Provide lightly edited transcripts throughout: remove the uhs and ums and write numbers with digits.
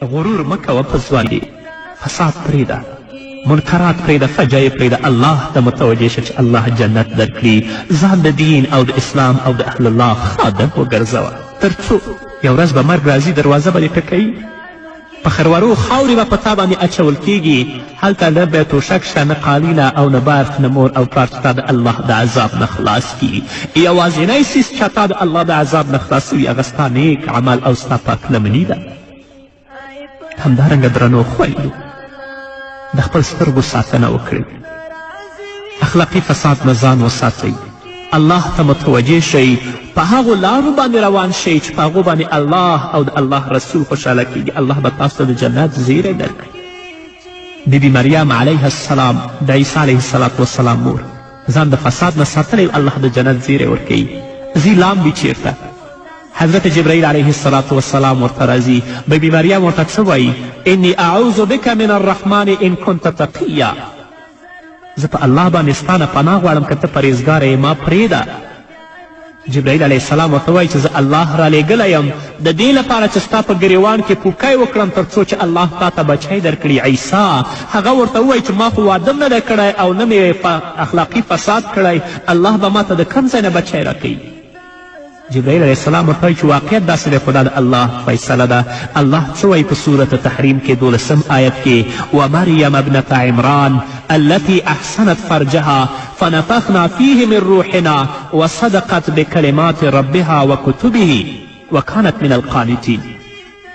غرور مه کوه په ځوانۍ فساد پرېږده منکرات پرېږده فجایع پرېږده الله ته متوجه شه چې الله جنت درکړي ځان د دین او د اسلام او د اهل الله خادم وګرځوه تر څو یو ورځ به مرګ راځي دروازه به دې ټکوي په خروارو خاورې به په تا باندې اچول کېږي هلته نه به توشک شته نه قالینه او نه برق نه مور او پلار چې تا د الله د عذاب نه خلاص کړي یوازینی څیز چې تا د الله د عذاب نه خلاصوي هغه ستا نیک عمل او ستا پاک لمني ده همدارنګه درنو خویندو د خپل سترګو ساتنه وکړئ اخلاقي فساد نه ځان وساتئ الله ته متوجه شئ په هغو لارو باندې روان شئ چې په هغو باندې الله او د الله رسول خوشحاله کیږي الله به تاسو ته د جنت زیری درکړي بیبي مریم علیه السلام د عیسی علیه السلام مور ځان د فساد نه ساتلی الله د جنت زیری ورکوي ځي لامبي چیرته حضرت جبرائیل علیه السلام ورته راځي بیبي مریم ورته څه وایي انی اعوذ بک من الرحمن ان کنت تقیا زه په الله باندې ستا نه پناه غواړم که ته پرهیزګاره یې ما پرېږده جبرائیل علیه السلام ورته وایي چې زه الله رالیږلی یم د دې لپاره چې ستا په ګریوان کې پوکی وکړم تر څو چې الله تا ته بچی درکړي عیسی هغه ورته ووایي چې ما خو واده نه ده کړی او نه مې اخلاقي فساد کړی الله به ما ته د کوم ځای نه بچی راکوي جبرائیل علیه السلام ورته وایي چې واقعیت داسې دی خو دا د الله فیصله ده الله څه وایي په صورت تحریم کې 12 آیت کې ومریم ابنة عمران التي احسنت فرجها فنفخنا فيه من روحنا وصدقت بكلمات ربها وكتبه وكانت من القانتين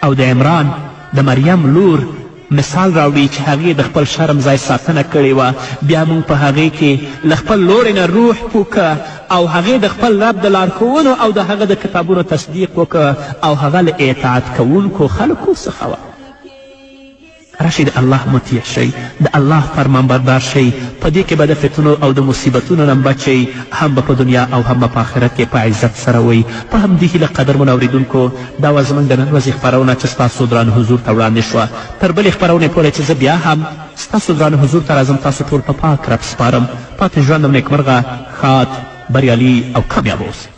او د عمران د مریم لور مثال راوړي چې هغې د خپل شرم ځای ساتنه کړې وه بیا موږ په هغې کې له خپل لورې نه روح پوکه او هغې د خپل رب د لارښوونو او د هغه د کتابونو تصدیق وکړه او هغه له اطاعت کوونکو خلکو څخه وه راشئ د الله مطیع شئ د الله فرمانبردار شئ په دې کې به د فتنو او د مصیبتونو نه بچ شئ هم به په دنیا او هم به په آخرت کې په عزت سره وئ په همدې هیله قدرمنو اورېدونکو دا وه زموږ د نن ورځې خپرونه چې ستاسو درانه حضور ته وړاندې شوه تر بلې خپرونې پورې چې زه بیا هم ستاسو درانه حضور ته راځم تاسو ټول په پاک رب سپارم پاتې ژوند او نیکمرغه ښاد بریالي او کامیاب اوسئ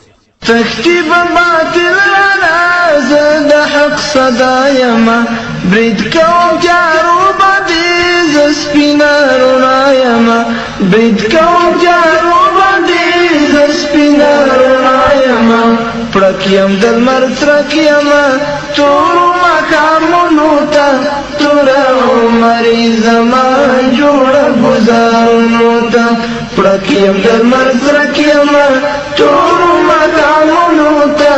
تکتیب باطل لنا زه د حق صدا یمه برید کوم جارو باندې زه سپینه رڼا یمه برید کوم جارو باندې زه سپینه رڼا یمه پړک یم د لمر څرک یمه تورو ماښامونو ته توره عمرې زما جوړه ګزارونو ته پړک یم د لمر څرک یمه تورو ماښامونو ته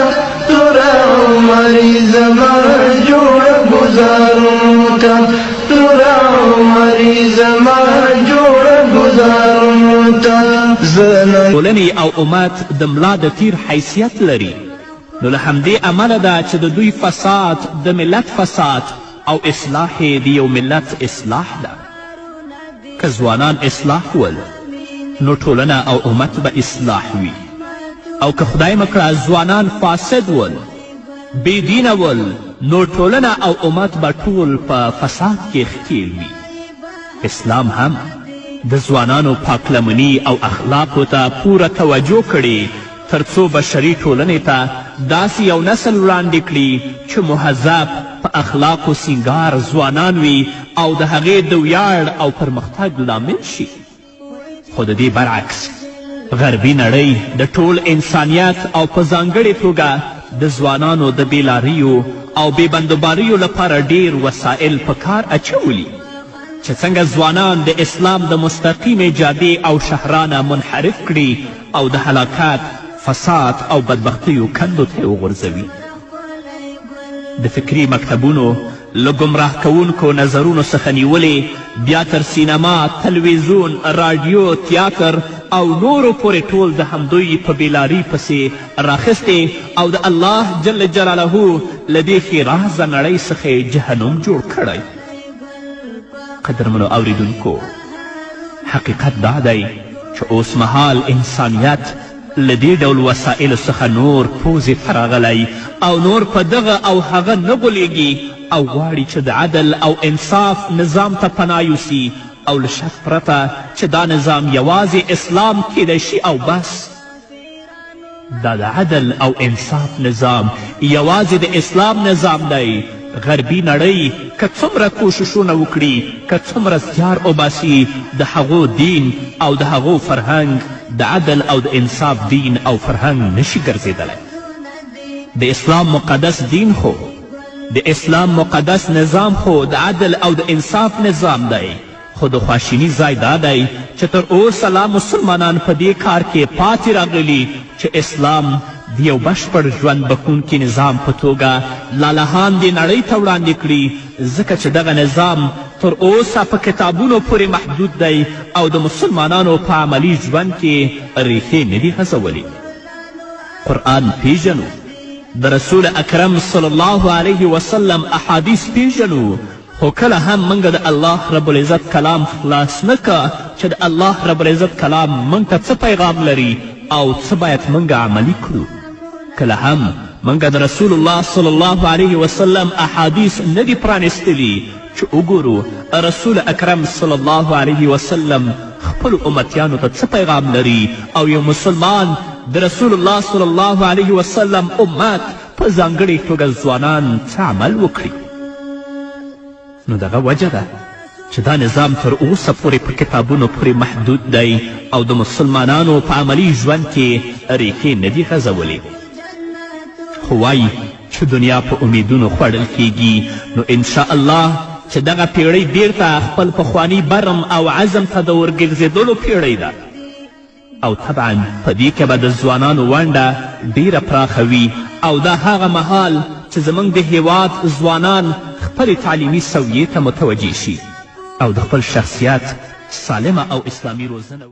توره عمرې زما جوړه ګزارونو ته توره عمرې زما جوړه ګزارونو ته ټولنې او امت د ملا د تیر حیثیت لري نو له همدې امله ده چې د دوی فساد د ملت فساد او اصلاح د یو ملت اصلاح ده که ځوانان اصلاح ول نو ټولنه او امت به اصلاح وي او که خدای مکړه ځوانان فاسد ول بېدینه ول نو ټولنه او امت به ټول په فساد کې ښکیل وي اسلام هم د ځوانانو پاکلمني او اخلاقو ته پوره توجه کړي تر څو بشري ټولنې ته داسې یو نسل وړاندې کړي چې مهذب په اخلاقو سینګار ځوانان وي او د هغې د ویاړ او پرمختګ لامل شي خو د دې برعکس غربي نړۍ د ټول انسانیت او په ځانګړې توګه د ځوانانو د بېلاریو او بې بندوباریو لپاره ډیر وسایل په کار اچولي چې څنګه ځوانان د اسلام د مستقیمې جادې او شهرانه منحرف کړي او د هلاکت فساد او بدبختیو کندو ته وغورځوي د فکري مکتبونو له ګمراه کوونکو نظرونو څخه نیولې بیا تر سینما تلویزیون رادیو تیاتر او نورو پورې ټول د همدوی په بیلاري پسې راخیستې او د الله جل جلاله له دې ښېرازه نړۍ څخه جهنم جوړ کړی قدرمنو اوریدونکو حقیقت دا دی چې اوس مهال انسانیت له دې ډول وسایلو څخه نور پوزې ته راغلی او نور په دغه او هغه نه غولېږي او غواړي چې د عدل او انصاف نظام ته پناه یوسي او له شک پرته چې دا نظام یوازې اسلام کیدی شي او بس دا د عدل او انصاف نظام یوازې د اسلام نظام دی غربي نړۍ که څومره کوششونه وکړي که څومره زیار وباسي د هغو دین او د هغو فرهنګ د عدل او د انصاف دین او فرهنګ نشي ګرځېدلی د اسلام مقدس دین خو د اسلام مقدس نظام خو د عدل او د انصاف نظام دی خو د خواشیني ځای دا دی چې تر اوسه لا مسلمانان په دې کار کې پاتې راغلي چې اسلام د یو بشپړ ژوند بخونکي نظام په توګه لالهان دې نړۍ ته وړاندې کړي ځکه چې دغه نظام تر اوسه په کتابونو پورې محدود دی او د مسلمانانو په عملي ژوند کې ریښې نه دي غځولي قرآن پیژنو د رسول اکرم صلی الله علیه وسلم احادیث پیژنو خو کله هم موږ د الله رب العزت کلام خلاص نه که چې د الله رب العزت کلام موږ ته څه پیغام لري او څه باید موږ عملي کړو کله هم موږ د رسول الله صلی الله علیه وسلم احادیث نه دي پرانیستلي چې وګورو رسول اکرم صلی الله علیه وسلم خپلو امتیانو ته څه پیغام لري او یو مسلمان د رسول الله صلی الله علیه وسلم امت په ځانګړې توګه ځوانان څه عمل وکړي نو دغه وجه ده چې دا نظام تر اوسه پورې په کتابونو پورې محدود دی او د مسلمانانو په عملي ژوند کې ریښې نه دي غځولې خو وایي چې دنیا په امیدونو خوړل کیږي نو انشاءالله چې دغه پیړۍ بیرته خپل پخواني برم او عزم ته د ورګرځېدلو پیړۍ ده او طبعا په دې کې به د ځوانانو ونډه ډیره پراخه وي او دا هغه مهال چې زموږ د هیواد ځوانان خپلې تعلیمي سویې ته متوجه شي او د خپل شخصیت سالمه او اسلامي روزنه